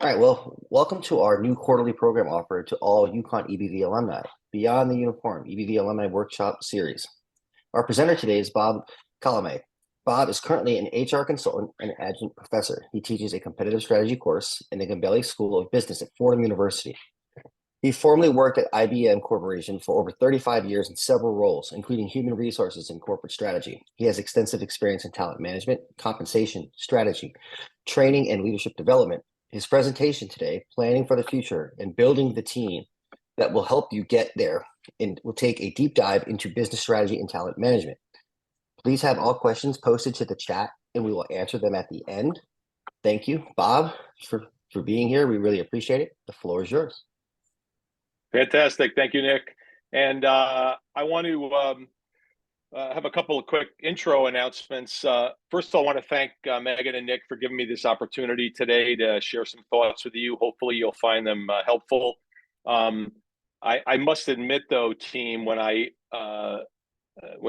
All right, well, welcome to our new quarterly program offered to all UConn EBV alumni, Beyond the Uniform EBV Alumni Workshop Series. Our presenter today is Bob Calamai. Bob is currently an HR consultant and adjunct professor. He teaches a competitive strategy course in the Gabelli School of Business at Fordham University. He formerly worked at IBM Corporation for over 35 years in several roles, including human resources and corporate strategy. He has extensive experience in talent management, compensation, strategy, training, and leadership development. His presentation today, Planning for the Future and Building the Team that will help you get there, and will take a deep dive into business strategy and talent management. Please have all questions posted to the chat and we will answer them at the end. Thank you, Bob, for being here. We really appreciate it. The floor is yours. Fantastic. Thank you, Nick. And I want to have a couple of quick intro announcements. First, I want to thank Megan and Nick for giving me this opportunity today to share some thoughts with you. Hopefully, you'll find them helpful. I must admit, though, team, when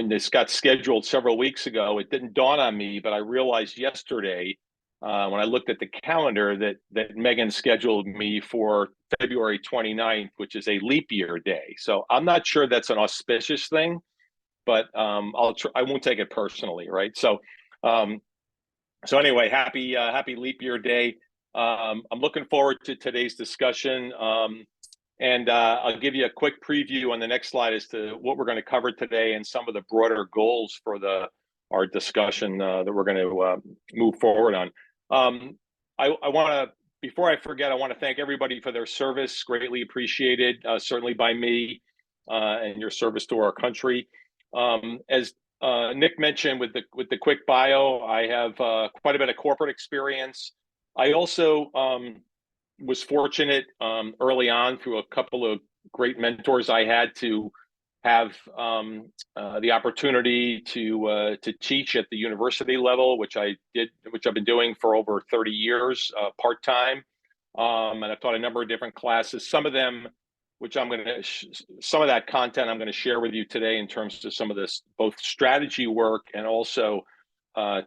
this got scheduled several weeks ago, it didn't dawn on me, but I realized yesterday when I looked at the calendar that Megan scheduled me for February 29th, which is a leap year day. So I'm not sure that's an auspicious thing, but I won't take it personally, right? So anyway, happy leap year day. I'm looking forward to today's discussion. And I'll give you a quick preview on the next slide as to what we're going to cover today and some of the broader goals for our discussion that we're going to move forward on. I want to, before I forget, I want to thank everybody for their service. Greatly appreciated, certainly by me and your service to our country. As Nick mentioned with the quick bio, I have quite a bit of corporate experience. I also was fortunate early on through a couple of great mentors I had to have the opportunity to teach at the university level, which I've been doing for over 30 years part-time. And I've taught a number of different classes. Some of them, some of that content I'm going to share with you today in terms of some of this, both strategy work and also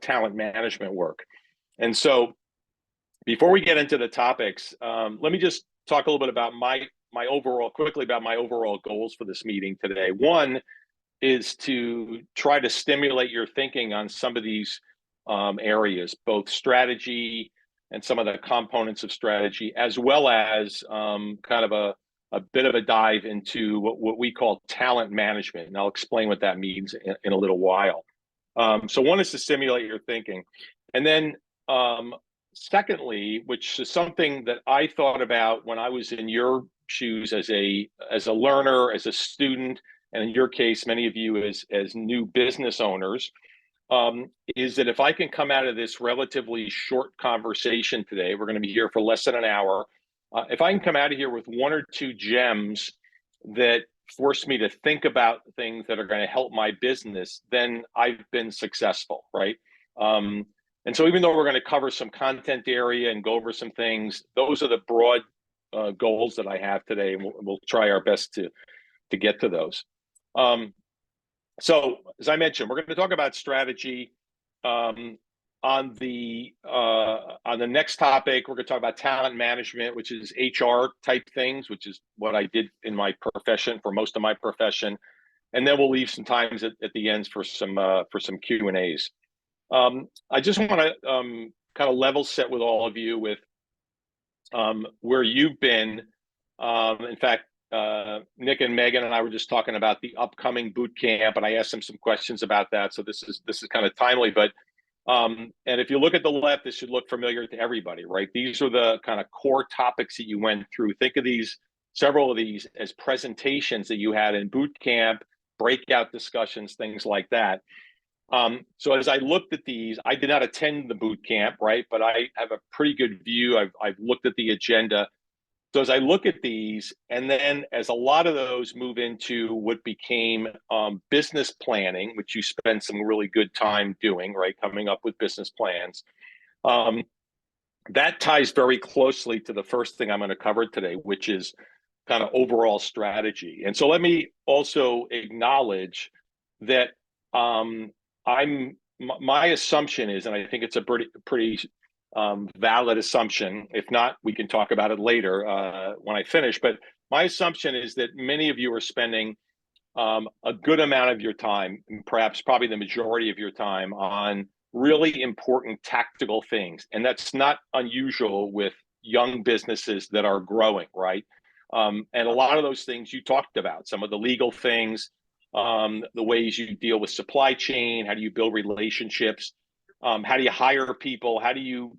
talent management work. And so before we get into the topics, let me just talk a little bit about my overall goals for this meeting today. One is to try to stimulate your thinking on some of these areas, both strategy and some of the components of strategy, as well as kind of a bit of a dive into what we call talent management. And I'll explain what that means in a little while. So one is to stimulate your thinking. And then secondly, which is something that I thought about when I was in your shoes as a learner, as a student, and in your case, many of you as new business owners, is that if I can come out of this relatively short conversation today, we're going to be here for less than an hour. If I can come out of here with one or two gems that force me to think about things that are going to help my business, then I've been successful, right? And so even though we're going to cover some content area and go over some things, those are the broad goals that I have today, and we'll try our best to get to those. So as I mentioned, we're going to talk about strategy. On the next topic, we're going to talk about talent management, which is HR type things, which is what I did in my profession for most of my profession, and then we'll leave some times at the ends for some Q&As. I just want to kind of level set with all of you with where you've been. In fact, Nick and Megan and I were just talking about the upcoming boot camp, and I asked them some questions about that. So this is kind of timely, but and if you look at the left, this should look familiar to everybody, right? These are the kind of core topics that you went through. Think of several of these as presentations that you had in boot camp, breakout discussions, things like that. So as I looked at these, I did not attend the boot camp, right? But I have a pretty good view. I've looked at the agenda. So as I look at these, and then as a lot of those move into what became business planning, which you spend some really good time doing, right? Coming up with business plans. That ties very closely to the first thing I'm going to cover today, which is kind of overall strategy. And so let me also acknowledge that my assumption is, and I think it's a pretty valid assumption. If not, we can talk about it later when I finish. But my assumption is that many of you are spending a good amount of your time, perhaps probably the majority of your time, on really important tactical things. And that's not unusual with young businesses that are growing, right? And a lot of those things you talked about, some of the legal things, the ways you deal with supply chain, how do you build relationships, how do you hire people, how do you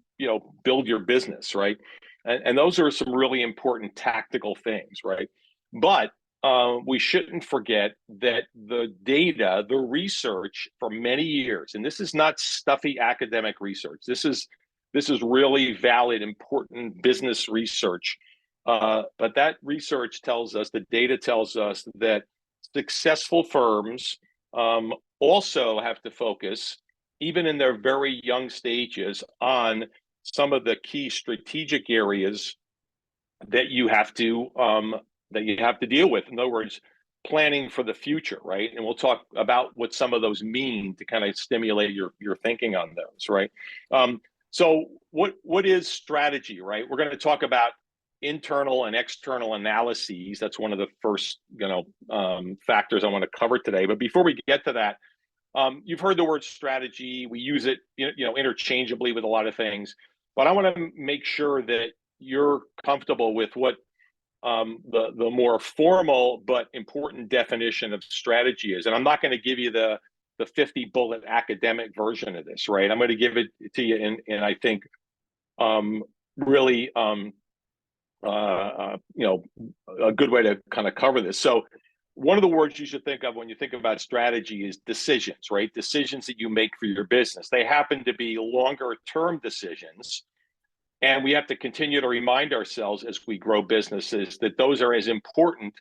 build your business, right? And those are some really important tactical things, right? But we shouldn't forget that the data, the research for many years, and this is not stuffy academic research. This is really valid, important business research. But that research tells us, the data tells us that successful firms also have to focus, even in their very young stages, on some of the key strategic areas that you have to deal with. In other words, planning for the future, right? And we'll talk about what some of those mean to kind of stimulate your thinking on those, right? So what is strategy, right? We're going to talk about internal and external analyses. That's one of the first factors I want to cover today. But before we get to that, you've heard the word strategy. We use it interchangeably with a lot of things. But I want to make sure that you're comfortable with what the more formal but important definition of strategy is. And I'm not going to give you the 50 bullet academic version of this, right? I'm going to give it to you in I think really a good way to kind of cover this. So one of the words you should think of when you think about strategy is decisions, right? Decisions that you make for your business. They happen to be longer term decisions. And we have to continue to remind ourselves as we grow businesses that those are as important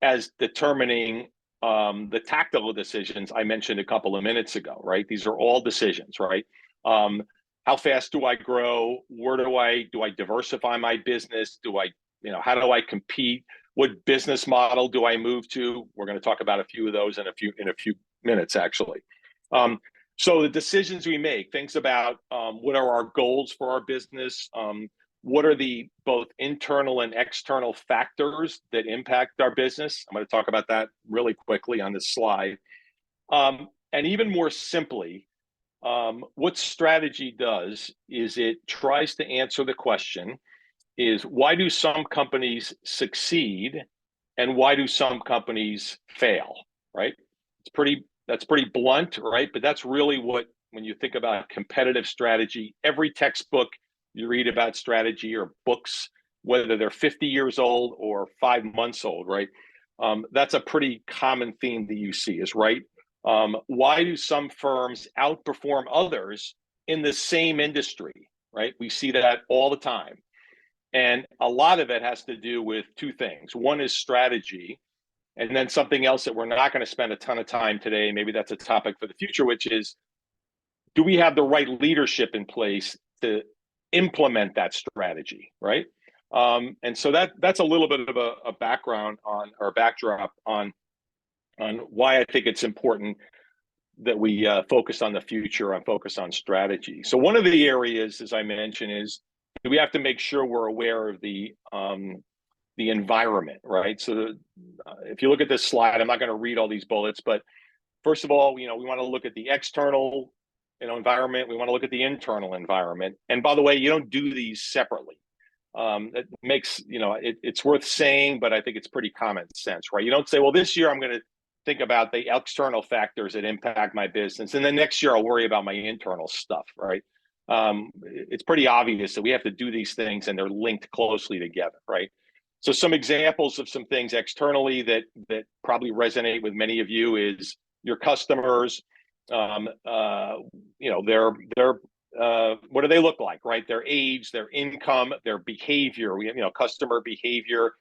as determining the tactical decisions I mentioned a couple of minutes ago, right? These are all decisions, right? How fast do I grow? Where do I diversify my business? How do I compete? What business model do I move to? We're going to talk about a few of those in a few minutes, actually. So the decisions we make, things about what are our goals for our business? What are the both internal and external factors that impact our business? I'm going to talk about that really quickly on this slide. And even more simply, what strategy does is it tries to answer the question is why do some companies succeed and why do some companies fail, right? That's pretty blunt, right? But that's really what, when you think about competitive strategy, every textbook you read about strategy or books, whether they're 50 years old or 5 months old, right? That's a pretty common theme that you see is, right? Why do some firms outperform others in the same industry, right? We see that all the time. And a lot of it has to do with two things. One is strategy, and then something else that we're not going to spend a ton of time today, maybe that's a topic for the future, which is, do we have the right leadership in place to implement that strategy, right? And so that's a little bit of a background on, or backdrop on why I think it's important that we focus on the future and focus on strategy. So one of the areas, as I mentioned, is we have to make sure we're aware of the environment, right? So if you look at this slide, I'm not going to read all these bullets, but first of all, we want to look at the external environment. We want to look at the internal environment. And by the way, you don't do these separately. It makes, it's worth saying, but I think it's pretty common sense, right? You don't say, well, this year I'm going to think about the external factors that impact my business, and then next year I'll worry about my internal stuff, right? It's pretty obvious that we have to do these things and they're linked closely together, right? So some examples of some things externally that probably resonate with many of you is your customers. Their what do they look like, right? Their age, their income, their behavior. We have, customer behavior.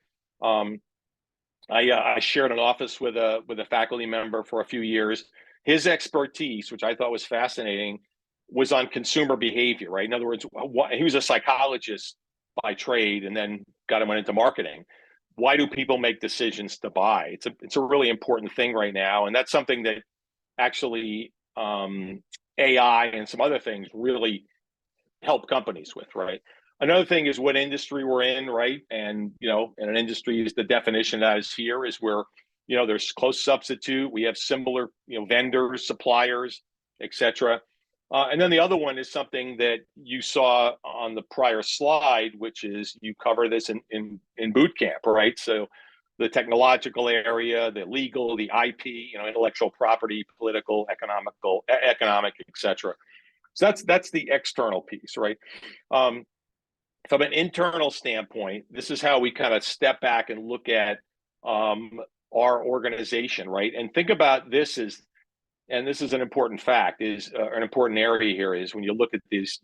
I shared an office with a faculty member for a few years. His expertise, which I thought was fascinating, was on consumer behavior, right? In other words, he was a psychologist by trade and then went into marketing. Why do people make decisions to buy? It's a really important thing right now, and that's something that actually AI and some other things really help companies with, right? Another thing is what industry we're in, right? And, in an industry, is the definition that is here is where, there's close substitute. We have similar, vendors, suppliers, etc. And then the other one is something that you saw on the prior slide, which is you cover this in boot camp, right? So the technological area, the legal, the IP, intellectual property, political, economic, etc. So that's the external piece, right? From an internal standpoint, this is how we kind of step back and look at our organization, right? And think about this as, and this is an important fact, is an important area here is when you look at this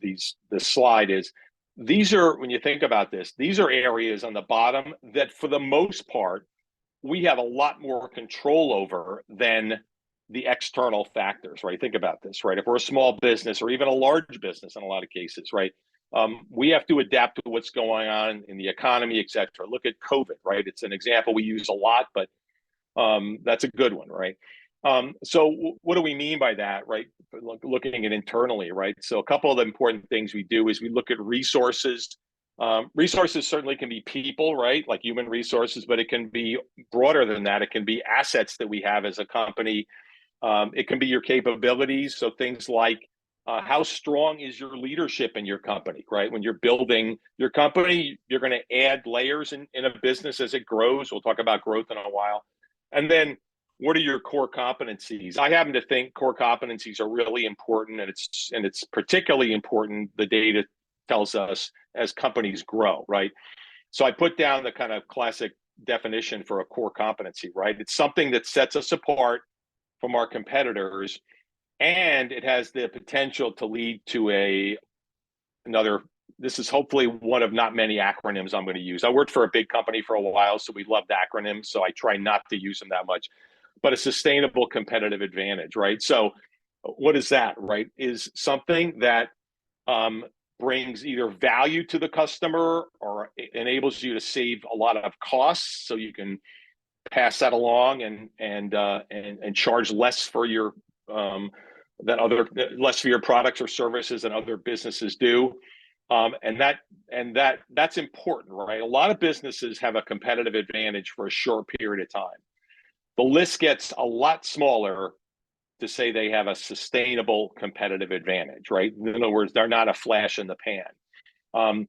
slide is, these are, when you think about this, these are areas on the bottom that for the most part, we have a lot more control over than the external factors, right? Think about this, right? If we're a small business or even a large business in a lot of cases, right? We have to adapt to what's going on in the economy, et cetera. Look at COVID, right? It's an example we use a lot, but that's a good one, right? So what do we mean by that, right? Looking at internally, right? So a couple of the important things we do is we look at resources. Resources certainly can be people, right? Like human resources, but it can be broader than that. It can be assets that we have as a company. It can be your capabilities. So things like how strong is your leadership in your company, right? When you're building your company, you're going to add layers in a business as it grows. We'll talk about growth in a while. And then what are your core competencies? I happen to think core competencies are really important, and it's particularly important, the data tells us, as companies grow, right? So I put down the kind of classic definition for a core competency, right? It's something that sets us apart from our competitors, and it has the potential to lead to another, this is hopefully one of not many acronyms I'm going to use. I worked for a big company for a while, so we loved acronyms, so I try not to use them that much, but a sustainable competitive advantage, right? So what is that, right? Is something that brings either value to the customer or enables you to save a lot of costs, so you can pass that along and charge less for your less for your products or services than other businesses do. And that's important, right? A lot of businesses have a competitive advantage for a short period of time. The list gets a lot smaller to say they have a sustainable competitive advantage, right? In other words, they're not a flash in the pan.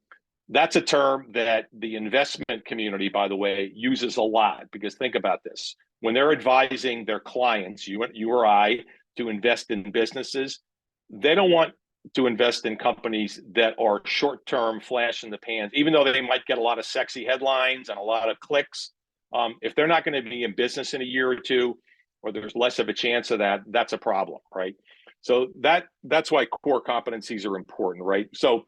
That's a term that the investment community, by the way, uses a lot, because think about this. When they're advising their clients, you or I, to invest in businesses, they don't want to invest in companies that are short-term flash in the pans, even though they might get a lot of sexy headlines and a lot of clicks. If they're not going to be in business in a year or two, or there's less of a chance of that, that's a problem, right? So that's why core competencies are important, right? So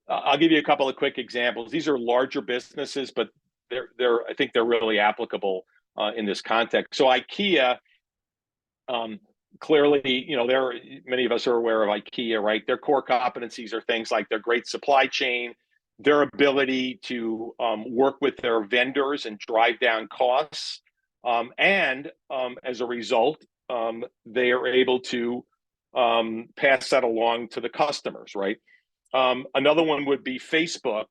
I'll give you a couple of quick examples. These are larger businesses, but I think they're really applicable in this context. So IKEA, clearly, many of us are aware of IKEA, right? Their core competencies are things like their great supply chain, their ability to work with their vendors and drive down costs, and as a result, they are able to pass that along to the customers, right? Another one would be Facebook.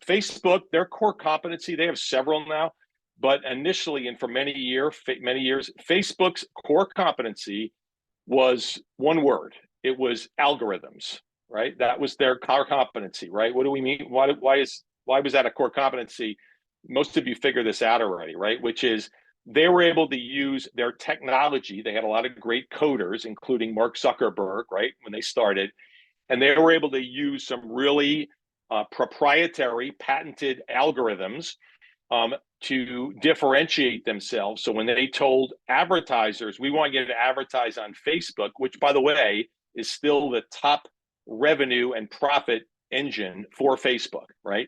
Facebook, their core competency, they have several now, but initially and for many years, Facebook's core competency was one word. It was algorithms, right? That was their core competency, right? What do we mean? Why was that a core competency? Most of you figure this out already, right? Which is they were able to use their technology. They had a lot of great coders, including Mark Zuckerberg, right? When they started, and they were able to use some really proprietary patented algorithms to differentiate themselves. So when they told advertisers, we want you to advertise on Facebook, which, by the way, is still the top revenue and profit engine for Facebook, right?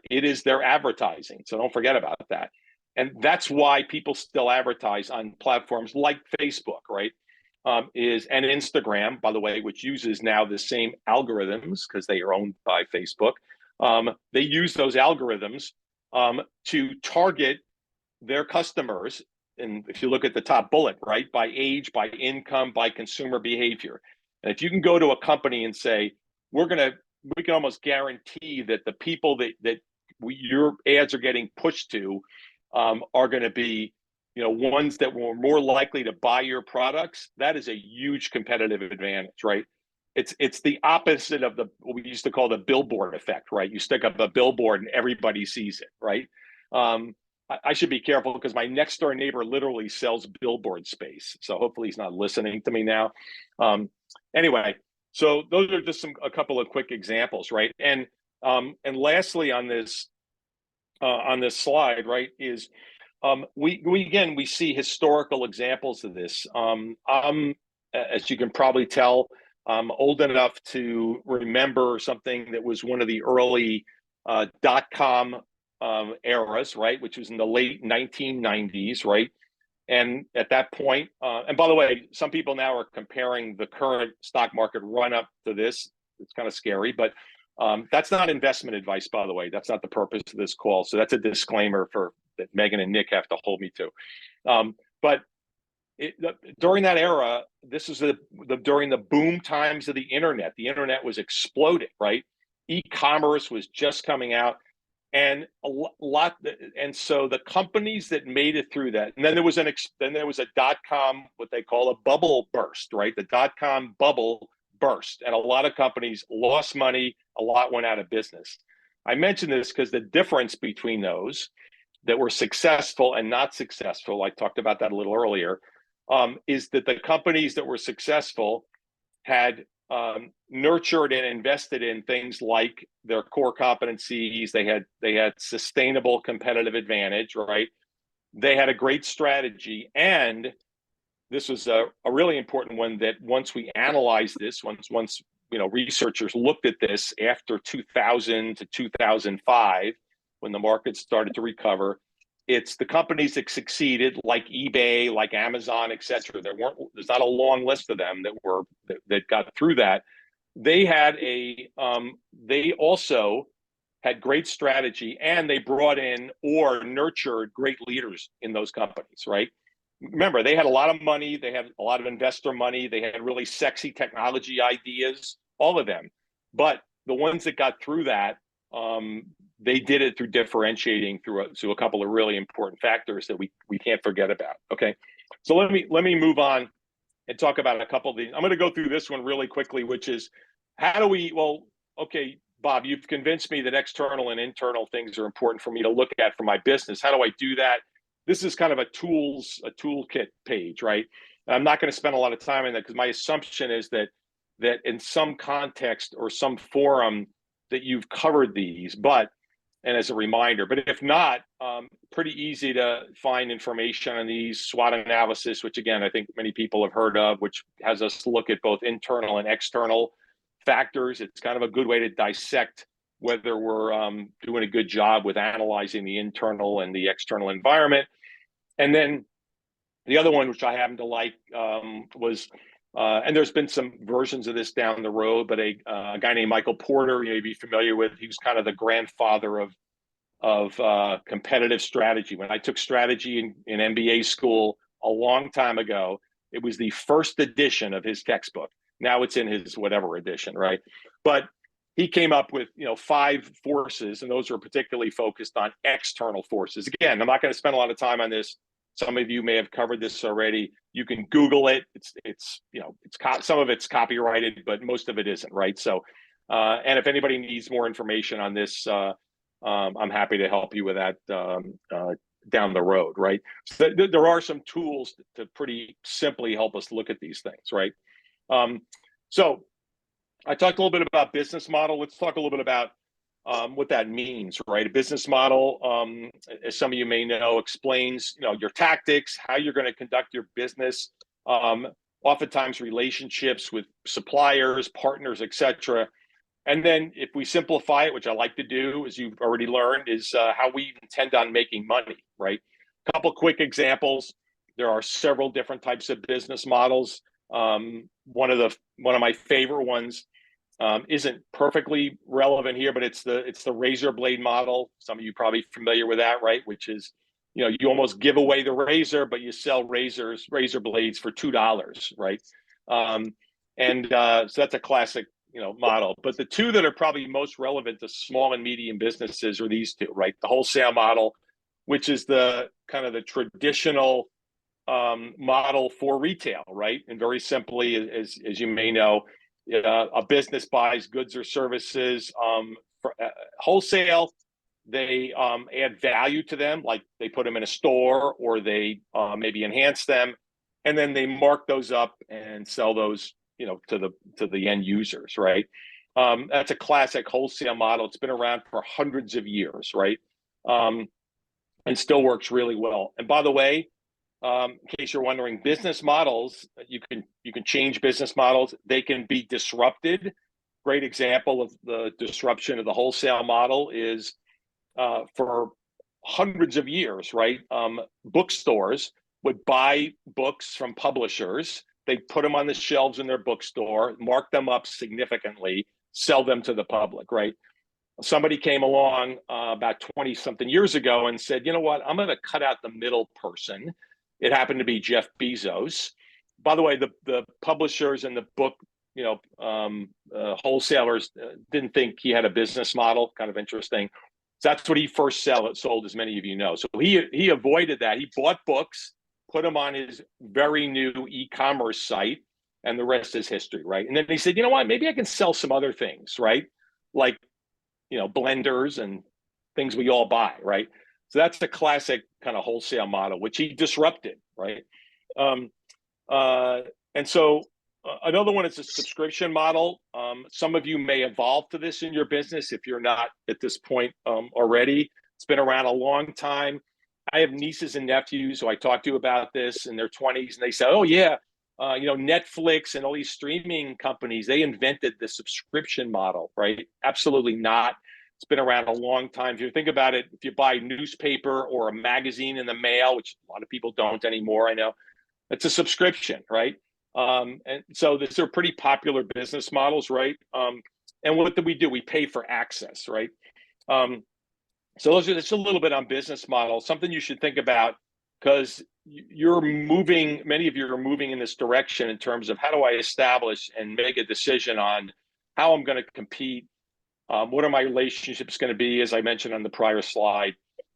It is their advertising. So don't forget about that. And that's why people still advertise on platforms like Facebook, right? And Instagram, by the way, which uses now the same algorithms because they are owned by Facebook. They use those algorithms to target their customers. And if you look at the top bullet, right, by age, by income, by consumer behavior. And if you can go to a company and say, we're going to we can almost guarantee that the people your ads are getting pushed to are going to be, ones that were more likely to buy your products. That is a huge competitive advantage, right? It's the opposite of what we used to call the billboard effect, right? You stick up a billboard and everybody sees it, right? I should be careful because my next door neighbor literally sells billboard space. So hopefully he's not listening to me now. Anyway, so those are just a couple of quick examples, right? And lastly on this slide, right, is we see historical examples of this. As you can probably tell, I'm old enough to remember something that was one of the early .com eras, right, which was in the late 1990s, right? And at that point, and by the way, some people now are comparing the current stock market run up to this. It's kind of scary, but that's not investment advice, by the way. That's not the purpose of this call. So that's a disclaimer that Megan and Nick have to hold me to. But during that era, this is during the boom times of the internet. The internet was exploding, right? E-commerce was just coming out, and and so the companies that made it through that, and then there was a .com, what they call a bubble burst, right? The .com bubble burst, and a lot of companies lost money. A lot went out of business. I mention this because the difference between those that were successful and not successful, I talked about that a little earlier, is that the companies that were successful had nurtured and invested in things like their core competencies. They had sustainable competitive advantage, right? They had a great strategy, and this was a really important one that once we analyzed this, once researchers looked at this after 2000 to 2005, when the market started to recover, it's the companies that succeeded, like eBay, like Amazon, et cetera. There's not a long list of them that got through that. They also had great strategy, and they brought in or nurtured great leaders in those companies, right? Remember, they had a lot of money, they had a lot of investor money, they had really sexy technology ideas, all of them. But the ones that got through that, they did it through differentiating through a couple of really important factors that we can't forget about. Okay, so let me move on and talk about a couple of these. I'm going to go through this one really quickly, which is okay, Bob, you've convinced me that external and internal things are important for me to look at for my business. How do I do that? This is kind of a toolkit page, right? I'm not going to spend a lot of time in that because my assumption is that in some context or some forum that you've covered these, and as a reminder, but if not, pretty easy to find information on these. SWOT analysis, which again, I think many people have heard of, which has us look at both internal and external factors. It's kind of a good way to dissect whether we're doing a good job with analyzing the internal and the external environment. And then the other one, which I happen to like, was, and there's been some versions of this down the road, but a guy named Michael Porter, you may be familiar with. He was kind of the grandfather of competitive strategy. When I took strategy in MBA school a long time ago, it was the first edition of his textbook. Now it's in his whatever edition, right? But he came up with 5 forces, and those were particularly focused on external forces. Again, I'm not going to spend a lot of time on this. Some of you may have covered this already. You can Google it. It's some of it's copyrighted, but most of it isn't, right? So, and if anybody needs more information on this, I'm happy to help you with that down the road, right? So there are some tools to pretty simply help us look at these things, right? So I talked a little bit about business model. Let's talk a little bit about what that means, right? A business model, as some of you may know, explains your tactics, how you're going to conduct your business, oftentimes relationships with suppliers, partners, etc. And then if we simplify it, which I like to do, as you've already learned, is how we intend on making money, right? A couple quick examples. There are several different types of business models. One of my favorite ones isn't perfectly relevant here, but it's the razor blade model. Some of you probably familiar with that, right? Which is, you almost give away the razor, but you sell razor blades for $2, right? So that's a classic model. But the two that are probably most relevant to small and medium businesses are these two, right? The wholesale model, which is the kind of the traditional model for retail, right? And very simply, as you may know, a business buys goods or services for wholesale. They add value to them, like they put them in a store, or they maybe enhance them, and then they mark those up and sell those, to the end users, right? That's a classic wholesale model. It's been around for hundreds of years, right? And still works really well. And by the way, in case you're wondering, business models, you can change business models. They can be disrupted. Great example of the disruption of the wholesale model is for hundreds of years, right? Bookstores would buy books from publishers. They put them on the shelves in their bookstore, mark them up significantly, sell them to the public, right? Somebody came along about 20 something years ago and said, you know what, I'm going to cut out the middle person. It happened to be Jeff Bezos. By the way, the publishers and the book, wholesalers didn't think he had a business model. Kind of interesting. So that's what he first sold, as many of you know. So he avoided that. He bought books, put them on his very new e-commerce site, and the rest is history, right? And then he said, you know what, maybe I can sell some other things, right? Like, blenders and things we all buy, right? So that's the classic kind of wholesale model, which he disrupted, right? And so another one is a subscription model. Some of you may evolve to this in your business if you're not at this point already. It's been around a long time. I have nieces and nephews who I talk to about this in their 20s, and they say, oh yeah, Netflix and all these streaming companies, they invented the subscription model, right? Absolutely not. It's been around a long time. If you think about it, if you buy a newspaper or a magazine in the mail, which a lot of people don't anymore, I know, it's a subscription, right? And so these are pretty popular business models, right? And what do? We pay for access, right? So those are just a little bit on business models, something you should think about, because many of you are moving in this direction in terms of how do I establish and make a decision on how I'm going to compete, what are my relationships going to be, as I mentioned on the prior slide,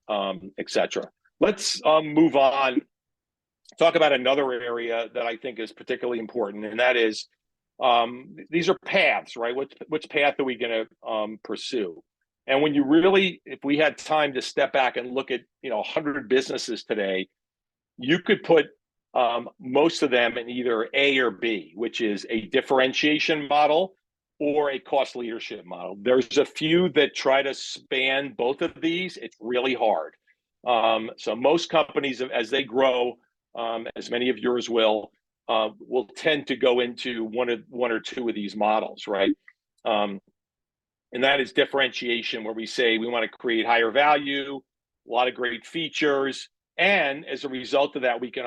et cetera. Let's move on, talk about another area that I think is particularly important, and that is these are paths, right? Which path are we going to pursue? And when if we had time to step back and look at 100 businesses today, you could put most of them in either A or B, which is a differentiation model or a cost leadership model. There's a few that try to span both of these. It's really hard. So most companies, as they grow, as many of yours will tend to go into one or two of these models, right? And that is differentiation, where we say we want to create higher value, a lot of great features, and as a result of that, we can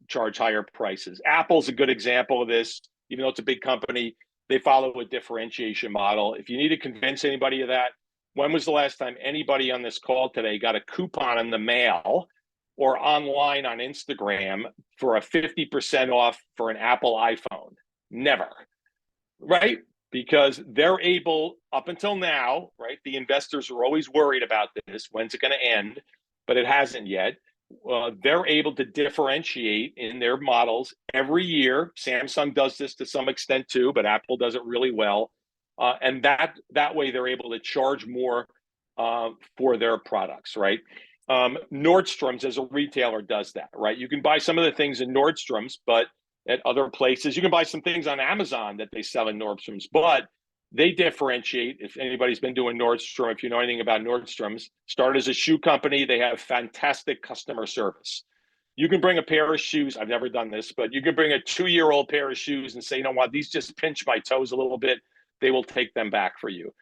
charge higher prices. Apple's a good example of this. Even though it's a big company, they follow a differentiation model. If you need to convince anybody of that, when was the last time anybody on this call today got a coupon in the mail or online on Instagram for a 50% off for an Apple iPhone? Never, right? Because they're able, up until now, right? The investors are always worried about this. When's it going to end? But it hasn't yet. They're able to differentiate in their models every year. Samsung does this to some extent too, but Apple does it really well. And that way they're able to charge more for their products, right? Nordstrom's as a retailer does that, right? You can buy some of the things in Nordstrom's, but at other places, you can buy some things on Amazon that they sell in Nordstrom's, but they differentiate. If anybody's been doing Nordstrom, if you know anything about Nordstrom's, started as a shoe company, they have fantastic customer service. You can bring a pair of shoes. I've never done this, but you can bring a 2-year-old pair of shoes and say, you know what, these just pinch my toes a little bit. They will take them back for you.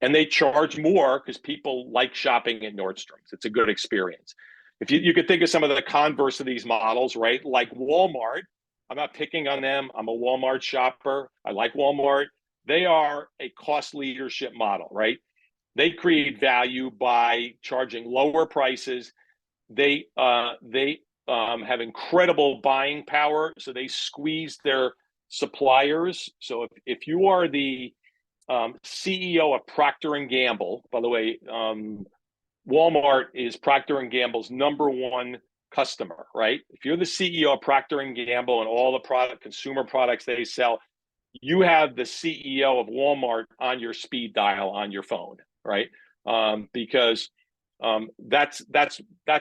And they charge more because people like shopping at Nordstrom's. It's a good experience. If you could think of some of the converse of these models, right? Like Walmart. I'm not picking on them. I'm a Walmart shopper. I like Walmart. They are a cost leadership model, right? They create value by charging lower prices. They have incredible buying power, so they squeeze their suppliers. So if you are the CEO of Procter and Gamble. By the way, Walmart is Procter and Gamble's #1 customer, right? If you're the CEO of Procter and Gamble and all the consumer products they sell, you have the CEO of Walmart on your speed dial on your phone, right? Because that's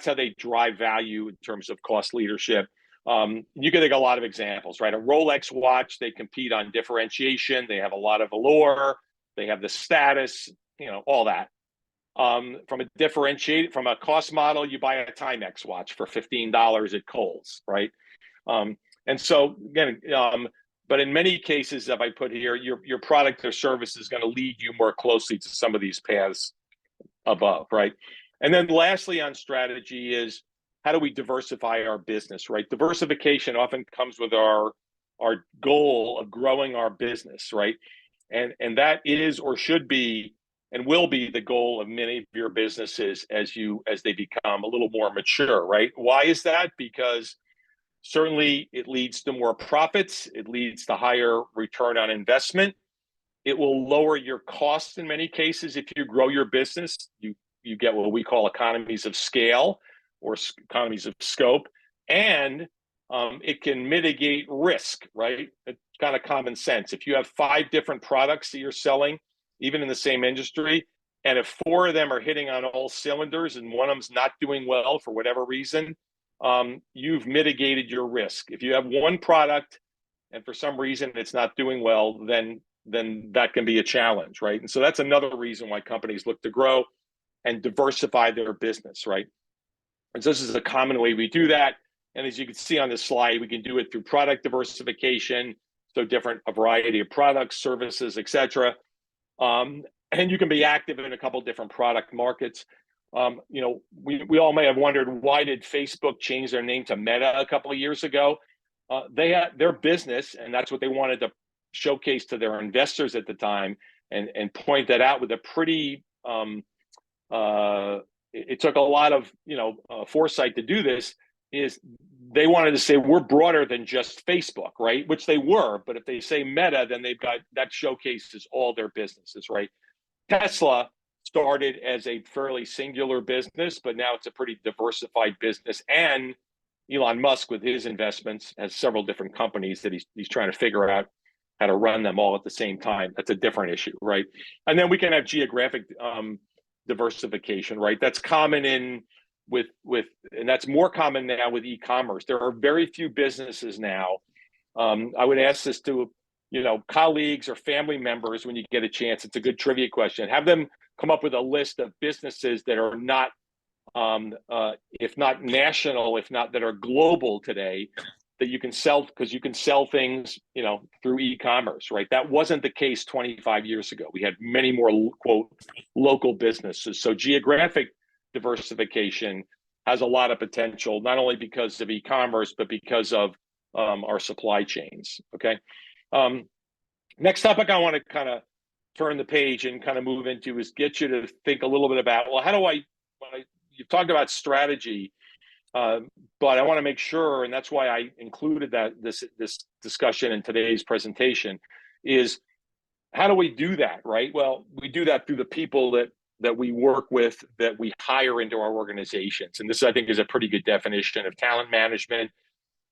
how they drive value in terms of cost leadership. You can take a lot of examples, right? A Rolex watch, they compete on differentiation. They have a lot of allure. They have the status, all that. From a cost model, you buy a Timex watch for $15 at Kohl's, right? And so again, but in many cases, if I put here, your product or service is going to lead you more closely to some of these paths above, right? And then lastly on strategy is, how do we diversify our business, right? Diversification often comes with our goal of growing our business, right? And that is or should be and will be the goal of many of your businesses as they become a little more mature, right? Why is that? Because certainly it leads to more profits. It leads to higher return on investment. It will lower your costs in many cases. If you grow your business, you get what we call economies of scale or economies of scope, and it can mitigate risk, right? It's kind of common sense. If you have 5 different products that you're selling, even in the same industry, and if 4 of them are hitting on all cylinders and one of them's not doing well for whatever reason, you've mitigated your risk. If you have one product and for some reason it's not doing well, then that can be a challenge, right? And so that's another reason why companies look to grow and diversify their business, right? And so this is a common way we do that. And as you can see on this slide, we can do it through product diversification, so a variety of products, services, et cetera. And you can be active in a couple of different product markets. We all may have wondered, why did Facebook change their name to Meta a couple of years ago? They had their business, and that's what they wanted to showcase to their investors at the time, and point that out with a pretty. It took a lot of foresight to do this. Is they wanted to say we're broader than just Facebook, right? Which they were, but if they say Meta, then they've got that showcases all their businesses, right? Tesla started as a fairly singular business, but now it's a pretty diversified business. And Elon Musk, with his investments, has several different companies that he's trying to figure out how to run them all at the same time. That's a different issue, right? And then we can have geographic diversification, right? That's common and that's more common now with e-commerce. There are very few businesses now. I would ask this to colleagues or family members when you get a chance. It's a good trivia question. Have them come up with a list of businesses that are not, if not national, if not that are global today, that you can sell, because you can sell things, through e-commerce, right? That wasn't the case 25 years ago. We had many more, quote, local businesses. So geographic diversification has a lot of potential, not only because of e-commerce, but because of our supply chains, okay? Next topic I want to kind of turn the page and kind of move into is get you to think a little bit about, well, how do you've talked about strategy, but I want to make sure, and that's why I included this discussion in today's presentation, is how do we do that, right? Well, we do that through the people that we work with, that we hire into our organizations. And this, I think, is a pretty good definition of talent management.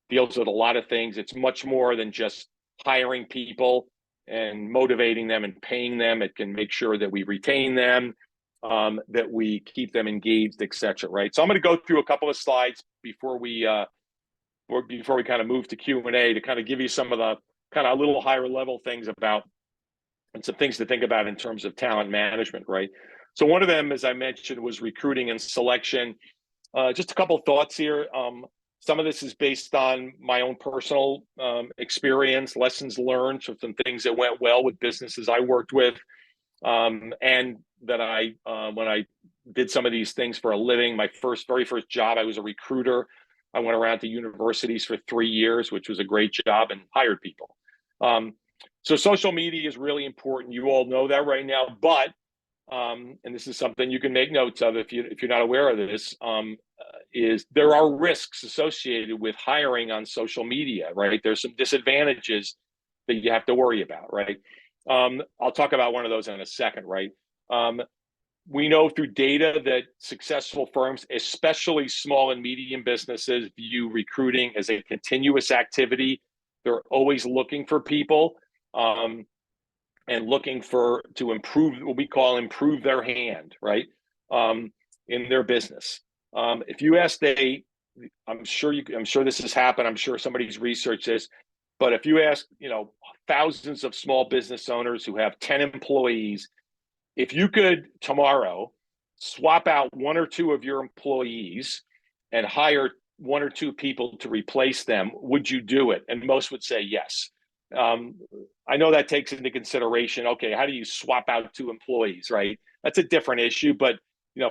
Deals with a lot of things. It's much more than just hiring people and motivating them and paying them. It can make sure that we retain them, that we keep them engaged, et cetera, right? So I'm going to go through a couple of slides before we kind of move to Q&A to kind of give you some of the kind of a little higher level things about, and some things to think about in terms of talent management, right? So one of them, as I mentioned, was recruiting and selection. Just a couple of thoughts here. Some of this is based on my own personal experience, lessons learned, so some things that went well with businesses I worked with, and that when I did some of these things for a living. My very first job, I was a recruiter. I went around to universities for 3 years, which was a great job, and hired people. So social media is really important. You all know that right now, but and this is something you can make notes of if you're not aware of this, is there are risks associated with hiring on social media, right? There's some disadvantages that you have to worry about, right? I'll talk about one of those in a second, right? We know through data that successful firms, especially small and medium businesses, view recruiting as a continuous activity. They're always looking for people and looking to improve what we call improve their hand, right? In their business. If you ask I'm sure this has happened. I'm sure somebody's researched this, but if you ask, thousands of small business owners who have 10 employees, if you could tomorrow swap out one or two of your employees and hire one or two people to replace them, would you do it? And most would say yes. I know that takes into consideration, okay, how do you swap out two employees, right? That's a different issue, but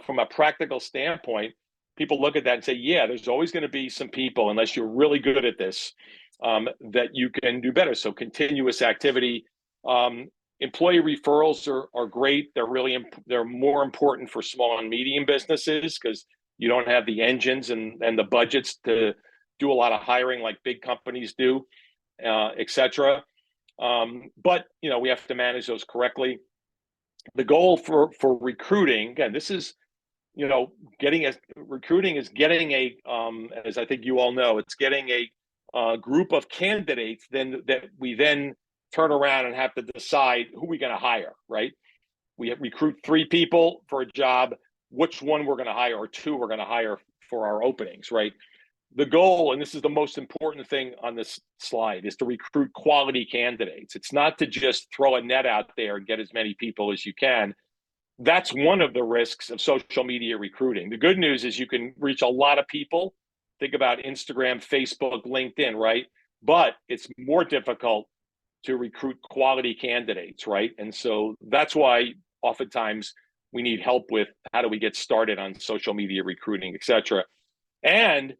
from a practical standpoint, people look at that and say, yeah, there's always going to be some people, unless you're really good at this, that you can do better. So continuous activity. Employee referrals are great. They're more important for small and medium businesses because you don't have the engines and the budgets to do a lot of hiring like big companies do, et cetera. But we have to manage those correctly. The goal for recruiting, again, this is recruiting is getting as I think you all know, it's getting a group of candidates that we then turn around and have to decide who we're going to hire, right? We recruit 3 people for a job, which one we're going to hire or 2 we're going to hire for our openings, right? The goal, and this is the most important thing on this slide, is to recruit quality candidates. It's not to just throw a net out there and get as many people as you can. That's one of the risks of social media recruiting. The good news is you can reach a lot of people. Think about Instagram, Facebook, LinkedIn, right? But it's more difficult to recruit quality candidates, right? And so that's why oftentimes we need help with how do we get started on social media recruiting, et cetera. And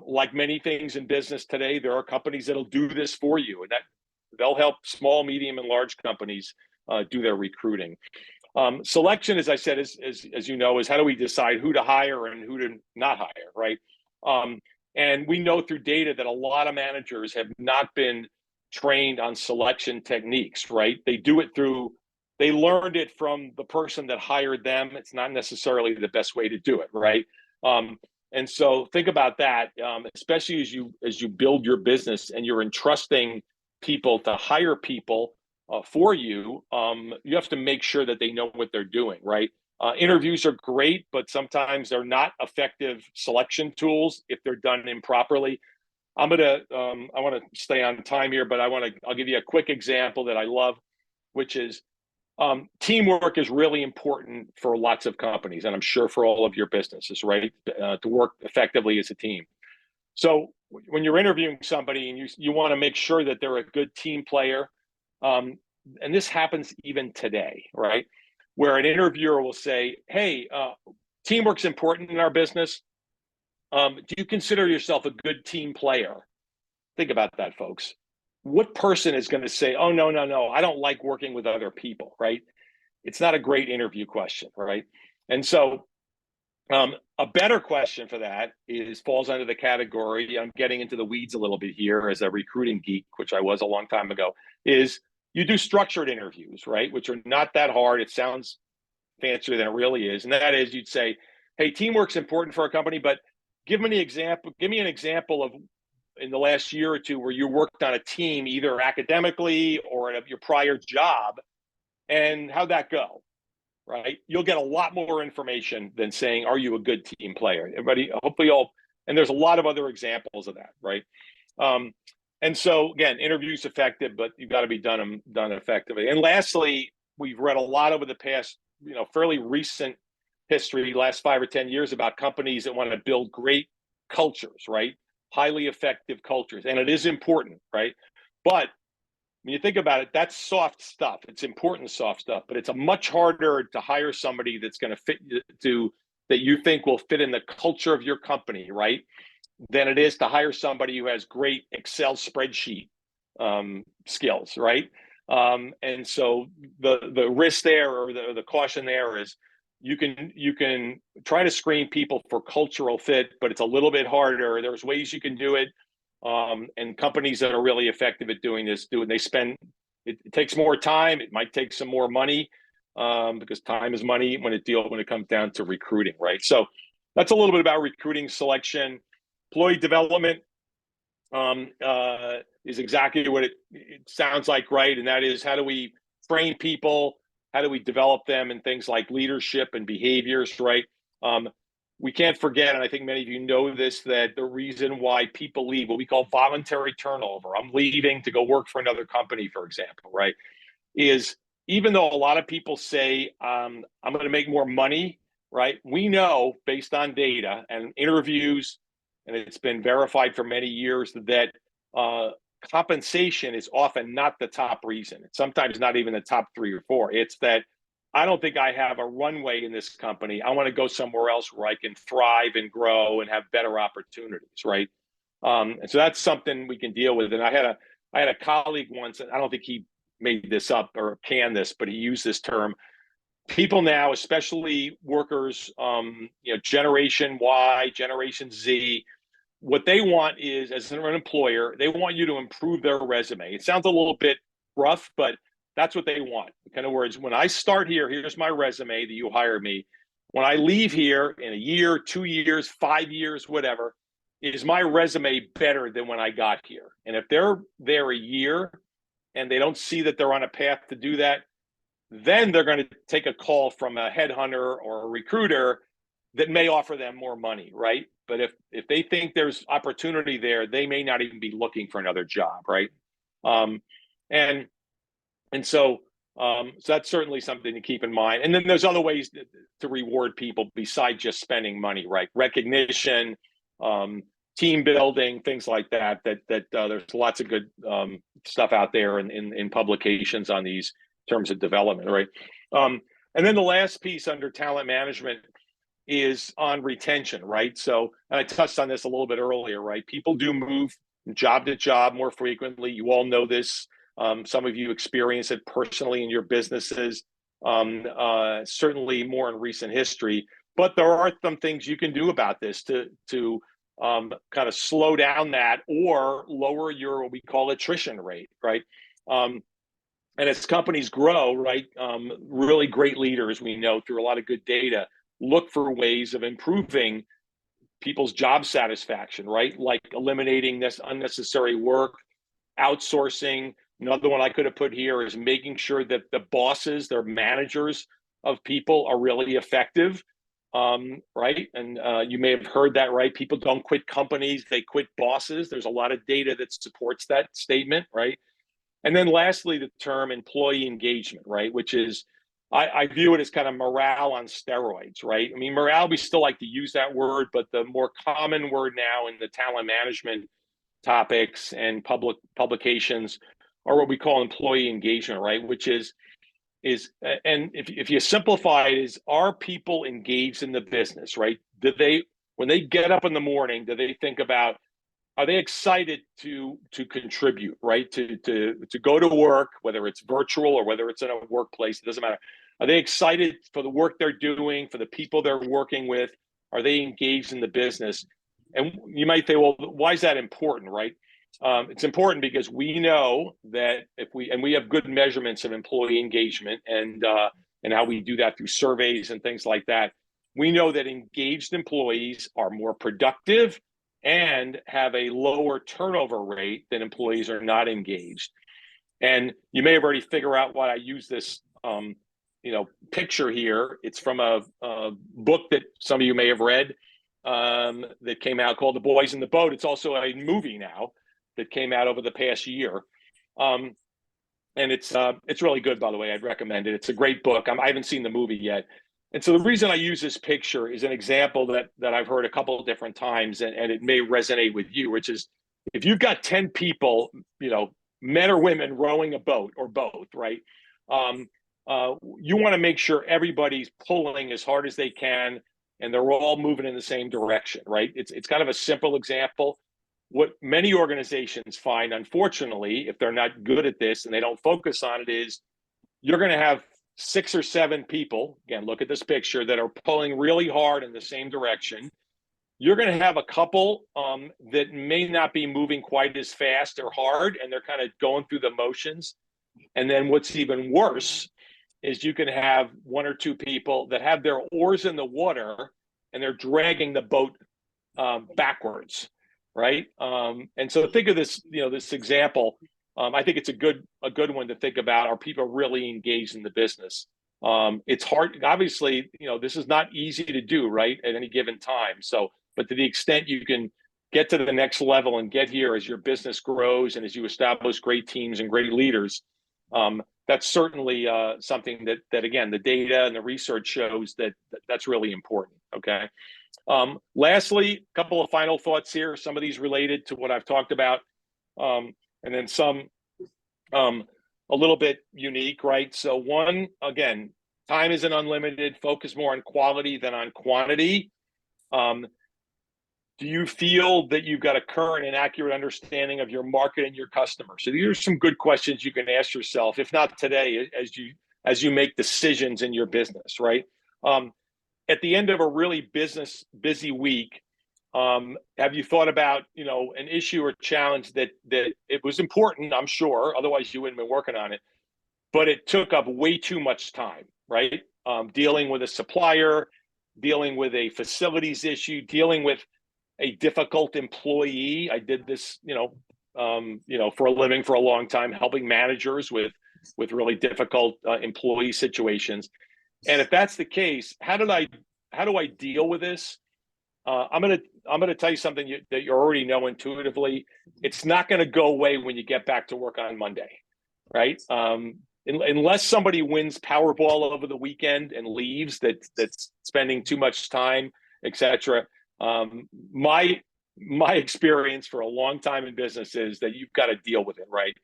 like many things in business today, there are companies that'll do this for you, and that they'll help small, medium, and large companies do their recruiting. Selection, as I said, as you know, is how do we decide who to hire and who to not hire, right? And we know through data that a lot of managers have not been trained on selection techniques, right? They learned it from the person that hired them. It's not necessarily the best way to do it, right? And so think about that, especially as you build your business and you're entrusting people to hire people for you. You have to make sure that they know what they're doing, right? Interviews are great, but sometimes they're not effective selection tools if they're done improperly. I want to stay on time here, but I'll give you a quick example that I love, which is teamwork is really important for lots of companies, and I'm sure for all of your businesses, right? To work effectively as a team. So when you're interviewing somebody and you want to make sure that they're a good team player, and this happens even today, right? Where an interviewer will say, hey, teamwork's important in our business. Do you consider yourself a good team player? Think about that, folks. What person is going to say, oh, no, I don't like working with other people, right? It's not a great interview question, right? And so a better question for that falls under the category, I'm getting into the weeds a little bit here as a recruiting geek, which I was a long time ago, is you do structured interviews, right? Which are not that hard. It sounds fancier than it really is. And that is, you'd say, hey, teamwork's important for a company, but give me an example of in the last year or two where you worked on a team, either academically or at your prior job, and how'd that go, right? You'll get a lot more information than saying, are you a good team player? Everybody, hopefully and there's a lot of other examples of that, right? And so again, interviews effective, but you've got to be done effectively. And lastly, we've read a lot over the past, fairly recent history, last 5 or 10 years, about companies that want to build great cultures, right? Highly effective cultures. And it is important, right? But when you think about it, that's soft stuff. It's important soft stuff, but it's a much harder to hire somebody that's going to fit that you think will fit in the culture of your company, right? Than it is to hire somebody who has great Excel spreadsheet skills, right? And so the risk there, or the caution there, is you can try to screen people for cultural fit, but it's a little bit harder. There's ways you can do it. And companies that are really effective at doing this they spend it takes more time. It might take some more money, because time is money when it comes down to recruiting, right? So that's a little bit about recruiting, selection. Employee development is exactly what it sounds like, right? And that is, how do we train people? How do we develop them in things like leadership and behaviors, right? We can't forget, and I think many of you know this, that the reason why people leave, what we call voluntary turnover, I'm leaving to go work for another company, for example, right, is even though a lot of people say, I'm going to make more money, right? We know based on data and interviews, and it's been verified for many years, that compensation is often not the top reason. It's sometimes not even the top 3 or 4. It's that I don't think I have a runway in this company. I want to go somewhere else where I can thrive and grow and have better opportunities, right? And so that's something we can deal with. And I had a colleague once, and I don't think he made this up or canned this, but he used this term. People now, especially workers, Generation Y, Generation Z, what they want is, as an employer, they want you to improve their resume. It sounds a little bit rough, but that's what they want. In other words, when I start here, here's my resume that you hire me. When I leave here in a year, 2 years, 5 years, whatever, is my resume better than when I got here? And if they're there a year and they don't see that they're on a path to do that, then they're going to take a call from a headhunter or a recruiter that may offer them more money, right? But if they think there's opportunity there, they may not even be looking for another job, right? So that's certainly something to keep in mind. And then there's other ways to reward people besides just spending money, right? Recognition, team building, things like that. There's lots of good stuff out there in publications on these terms of development, right? And then the last piece under talent management is on retention, right? So, and I touched on this a little bit earlier, right? People do move job to job more frequently. You all know this. Some of you experience it personally in your businesses, certainly more in recent history. But there are some things you can do about this to kind of slow down that or lower your, what we call, attrition rate, right? And as companies grow, right, really great leaders, we know through a lot of good data, look for ways of improving people's job satisfaction, right? Like eliminating this unnecessary work, outsourcing. Another one I could have put here is making sure that the bosses, their managers of people, are really effective, right? And you may have heard that, right? People don't quit companies, they quit bosses. There's a lot of data that supports that statement, right? And then lastly, the term employee engagement, right? Which is, I view it as kind of morale on steroids, right? I mean, morale, we still like to use that word, but the more common word now in the talent management topics and publications are what we call employee engagement, right? Which is and if you simplify it, is, are people engaged in the business, right? When they get up in the morning, do they think about, are they excited to contribute, right? To go to work, whether it's virtual or whether it's in a workplace, it doesn't matter. Are they excited for the work they're doing, for the people they're working with? Are they engaged in the business? And you might say, well, why is that important, right? It's important because we know that we have good measurements of employee engagement and how we do that through surveys and things like that. We know that engaged employees are more productive and have a lower turnover rate than employees are not engaged. And you may have already figured out why I use this picture here. It's from a book that some of you may have read that came out called The Boys in the Boat. It's also a movie now that came out over the past year. And it's really good, by the way. I'd recommend it. It's a great book. I haven't seen the movie yet. And so the reason I use this picture is an example that I've heard a couple of different times, and it may resonate with you, which is, if you've got 10 people, men or women, rowing a boat or both, right? You want to make sure everybody's pulling as hard as they can and they're all moving in the same direction, right? It's kind of a simple example. What many organizations find, unfortunately, if they're not good at this and they don't focus on it, is you're going to have 6 or 7 people, again, look at this picture, that are pulling really hard in the same direction. You're going to have a couple that may not be moving quite as fast or hard, and they're kind of going through the motions. And then what's even worse is you can have one or two people that have their oars in the water and they're dragging the boat backwards, right? And so think of this, this example. I think it's a good one to think about. Are people really engaged in the business? It's hard. Obviously, this is not easy to do, right, at any given time. So, but to the extent you can get to the next level and get here as your business grows and as you establish great teams and great leaders, that's certainly something that again, the data and the research shows that's really important. Okay. Lastly, a couple of final thoughts here. Some of these related to what I've talked about, and then some a little bit unique, right? So one, again, time isn't unlimited. Focus more on quality than on quantity. Do you feel that you've got a current and accurate understanding of your market and your customer? So these are some good questions you can ask yourself, if not today, as you make decisions in your business, right? At the end of a really busy week, have you thought about, an issue or challenge that it was important, I'm sure, otherwise you wouldn't have been working on it, but it took up way too much time, right? Dealing with a supplier, dealing with a facilities issue, dealing with a difficult employee. I did this, for a living for a long time, helping managers with really difficult employee situations. And if that's the case, how do I deal with this? I'm gonna tell you something that you already know intuitively. It's not going to go away when you get back to work on Monday, right? Unless somebody wins Powerball over the weekend and leaves, that's spending too much time, etc. My experience for a long time in business is that you've got to deal with it, right?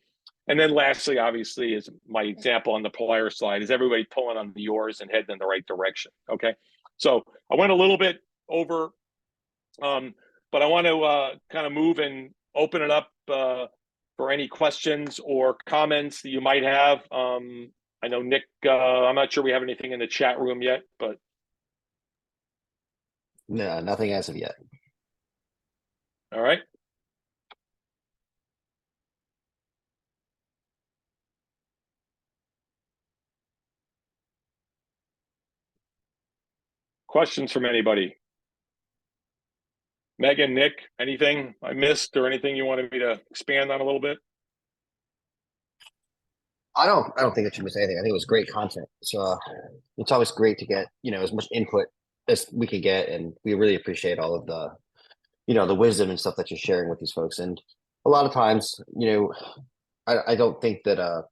And then lastly, obviously, is my example on the Polaris slide, is everybody pulling on the oars and heading in the right direction, okay? So I went a little bit over, but I want to kind of move and open it up for any questions or comments that you might have. I know, Nick, I'm not sure we have anything in the chat room yet, but. No, nothing as of yet. All right. Questions from anybody? Megan, Nick, anything I missed or anything you wanted me to expand on a little bit? I don't think it should miss anything. I think it was great content. So it's always great to get, as much input as we could get. And we really appreciate all of the, the wisdom and stuff that you're sharing with these folks. And a lot of times, I don't think that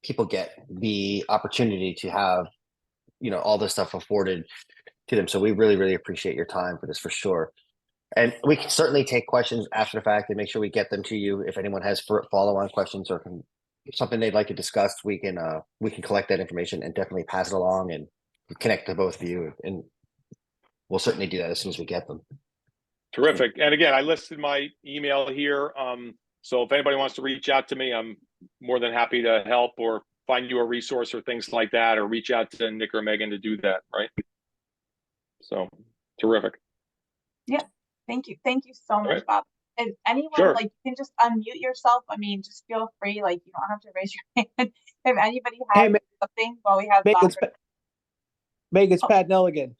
people get the opportunity to have, all this stuff afforded to them. So we really, really appreciate your time for this for sure. And we can certainly take questions after the fact and make sure we get them to you. If anyone has follow-on questions or something they'd like to discuss, we can collect that information and definitely pass it along and connect to both of you. And we'll certainly do that as soon as we get them. Terrific. And again, I listed my email here. So if anybody wants to reach out to me, I'm more than happy to help or find you a resource or things like that, or reach out to Nick or Megan to do that. Right. So terrific. Yeah. Thank you. Thank you so much, right. Bob. If anyone, Sure. you can just unmute yourself. I mean, just feel free. You don't have to raise your hand. If anybody has something while we have Bob. Megan, it's Pat Nelligan.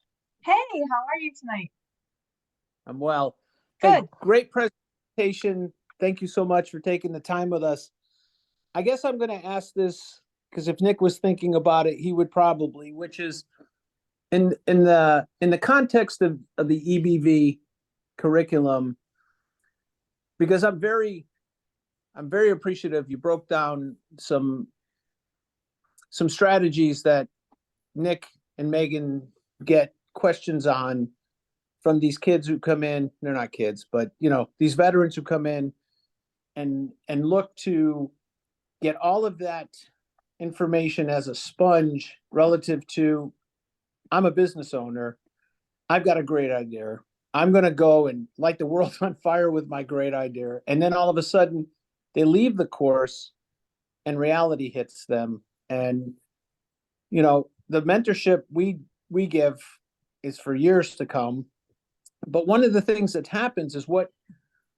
Hey, how are you tonight? I'm well. Good. Hey, great presentation. Thank you so much for taking the time with us. I guess I'm going to ask this because if Nick was thinking about it, he would probably, which is in the context of the EBV curriculum, because I'm very appreciative. You broke down some strategies that Nick and Megan get questions on from these kids who come in. They're not kids, but these veterans who come in and look to get all of that information as a sponge relative to, I'm a business owner. I've got a great idea. I'm going to go and light the world on fire with my great idea. And then all of a sudden they leave the course and reality hits them. And, the mentorship we give is for years to come. But one of the things that happens is what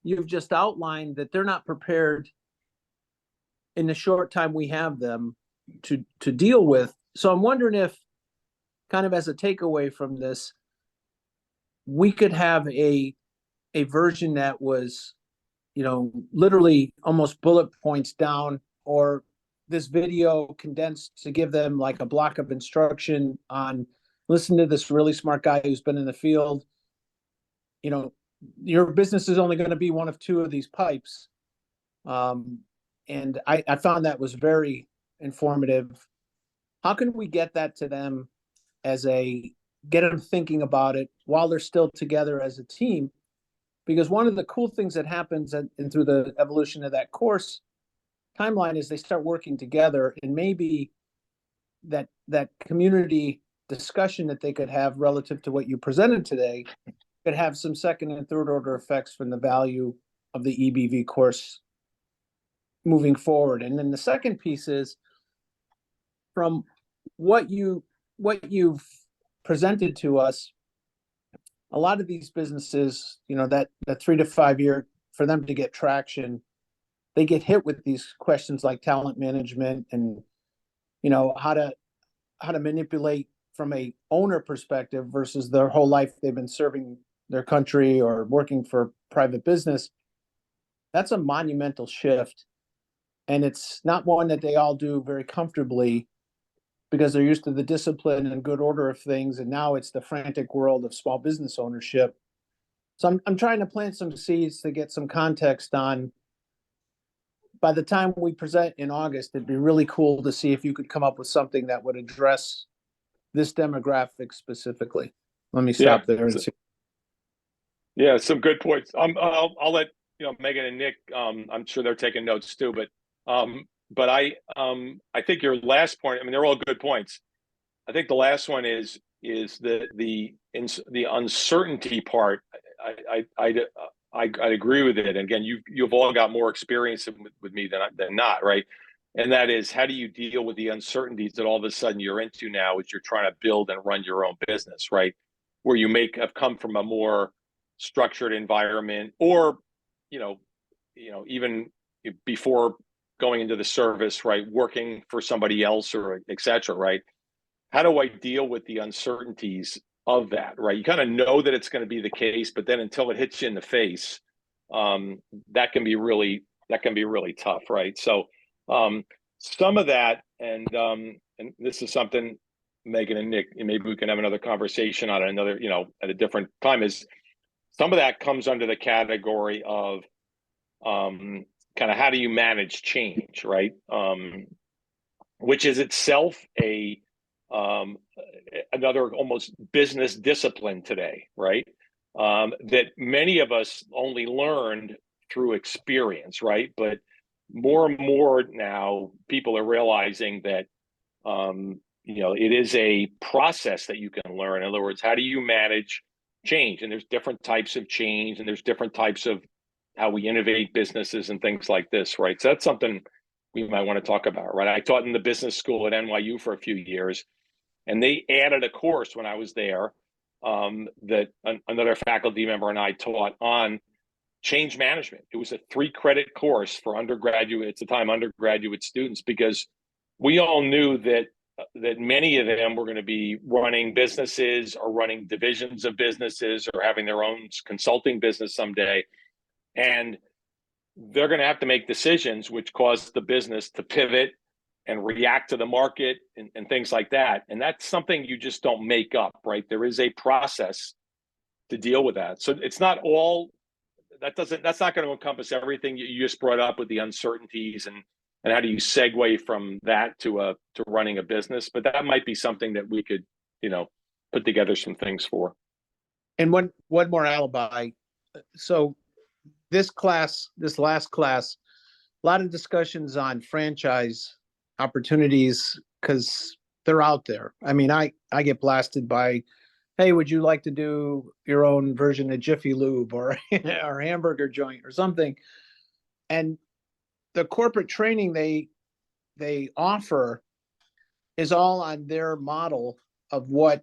you've just outlined, that they're not prepared in the short time we have them to deal with. So I'm wondering if, kind of as a takeaway from this, we could have a version that was, literally almost bullet points down, or this video condensed to give them like a block of instruction on, listen to this really smart guy who's been in the field. Your business is only going to be one of two of these pipes. And I found that was very informative. How can we get that to them get them thinking about it while they're still together as a team? Because one of the cool things that happens and through the evolution of that course timeline is they start working together, and maybe that community discussion that they could have relative to what you presented today could have some second and third order effects from the value of the EBV course moving forward. And then the second piece is, from what you've presented to us, a lot of these businesses, that 3 to 5 year, for them to get traction, they get hit with these questions like talent management and, how to manipulate from a owner perspective versus their whole life they've been serving their country or working for private business. That's a monumental shift. And it's not one that they all do very comfortably, because they're used to the discipline and good order of things. And now it's the frantic world of small business ownership. So I'm trying to plant some seeds to get some context on, by the time we present in August, it'd be really cool to see if you could come up with something that would address this demographic specifically. Let me stop there and see. Yeah, some good points. I'll let Megan and Nick. I'm sure they're taking notes too. But I think your last point. I mean, they're all good points. I think the last one is the uncertainty part. I agree with it. And again, you've all got more experience with me than not, right? And that is, how do you deal with the uncertainties that all of a sudden you're into now as you're trying to build and run your own business, right? Where you have come from a more structured environment, or even before going into the service, right, working for somebody else, or et cetera, right? How do I deal with the uncertainties of that, right? You kind of know that it's going to be the case, but then until it hits you in the face, that can be really tough, right? So some of that, and this is something, Megan and Nick, maybe we can have another conversation on another, at a different time, is some of that comes under the category of kind of how do you manage change, right? Which is itself another almost business discipline today, right? That many of us only learned through experience, right? But more and more now, people are realizing that it is a process that you can learn. In other words, how do you manage change? And there's different types of change, and there's different types of how we innovate businesses and things like this, right? So that's something we might want to talk about, right? I taught in the business school at NYU for a few years, and they added a course when I was there that another faculty member and I taught on change management. It was a 3-credit course for undergraduate students, because we all knew that many of them were going to be running businesses or running divisions of businesses or having their own consulting business someday. And they're going to have to make decisions which cause the business to pivot and react to the market and things like that. And that's something you just don't make up, right? There is a process to deal with that. So it's not all, that's not going to encompass everything you just brought up with the uncertainties and how do you segue from that to running a business. But that might be something that we could, put together some things for. And one more alibi. So this last class, a lot of discussions on franchise opportunities, because they're out there. I mean, I get blasted by, hey, would you like to do your own version of Jiffy Lube or hamburger joint or something? And the corporate training they offer is all on their model of what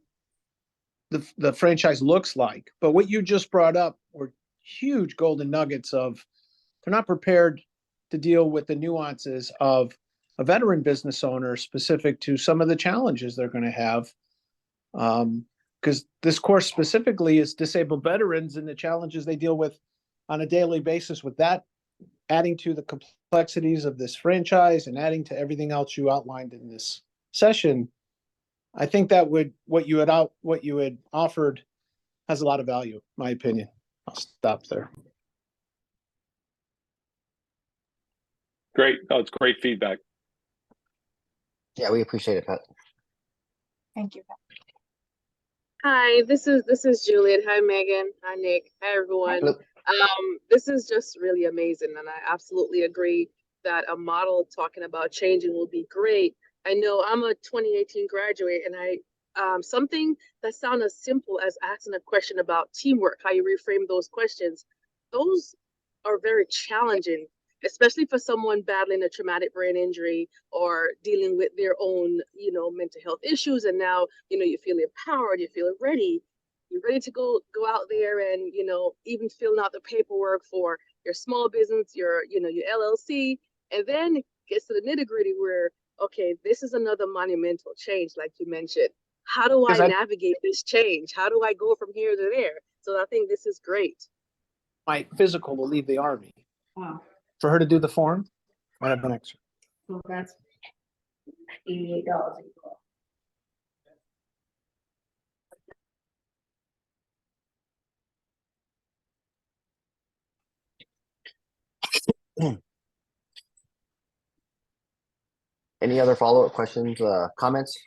the franchise looks like. But what you just brought up were huge golden nuggets of, they're not prepared to deal with the nuances of a veteran business owner specific to some of the challenges they're going to have. Because this course specifically is disabled veterans and the challenges they deal with on a daily basis, with that adding to the complexities of this franchise and adding to everything else you outlined in this session. I think that what you had offered has a lot of value, in my opinion. I'll stop there. Great. Oh, it's great feedback. Yeah, we appreciate it, Pat. Thank you. Hi, this is Juliet. Hi, Megan. Hi, Nick. Hi, everyone. Hello. This is just really amazing, and I absolutely agree that a model talking about changing will be great. I know I'm a 2018 graduate, and something that sounds as simple as asking a question about teamwork, how you reframe those questions, those are very challenging, especially for someone battling a traumatic brain injury or dealing with their own, mental health issues. And now, you feel empowered, you feel ready. You're ready to go out there and, even filling out the paperwork for your small business, your LLC. And then it gets to the nitty gritty where, okay, this is another monumental change, like you mentioned. How do I navigate this change? How do I go from here to there? So I think this is great. My physical will leave the Army. Wow. For her to do the form, I have an extra. Well, that's $88 a year. Any other follow-up questions, comments?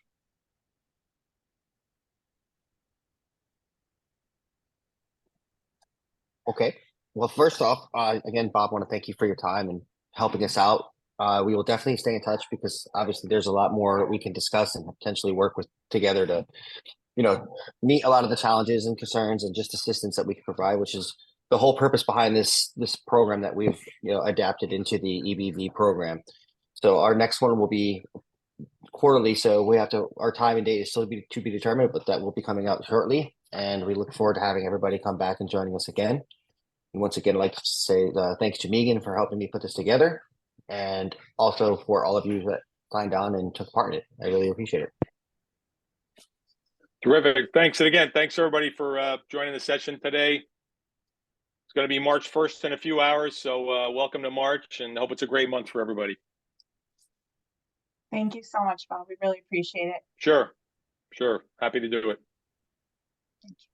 Okay. Well, first off, again, Bob, I want to thank you for your time and helping us out. We will definitely stay in touch because obviously there's a lot more we can discuss and potentially work with together to, meet a lot of the challenges and concerns and just assistance that we can provide, which is the whole purpose behind this program that we've, adapted into the EBV program. So our next one will be quarterly. So we have our time and date is still to be determined, but that will be coming out shortly. And we look forward to having everybody come back and joining us again. And once again, I'd like to say thanks to Megan for helping me put this together, and also for all of you that signed on and took part in it. I really appreciate it. Terrific. Thanks. And again, thanks everybody for joining the session today. It's going to be March 1st in a few hours. So welcome to March, and hope it's a great month for everybody. Thank you so much, Bob. We really appreciate it. Sure. Happy to do it. Thank you.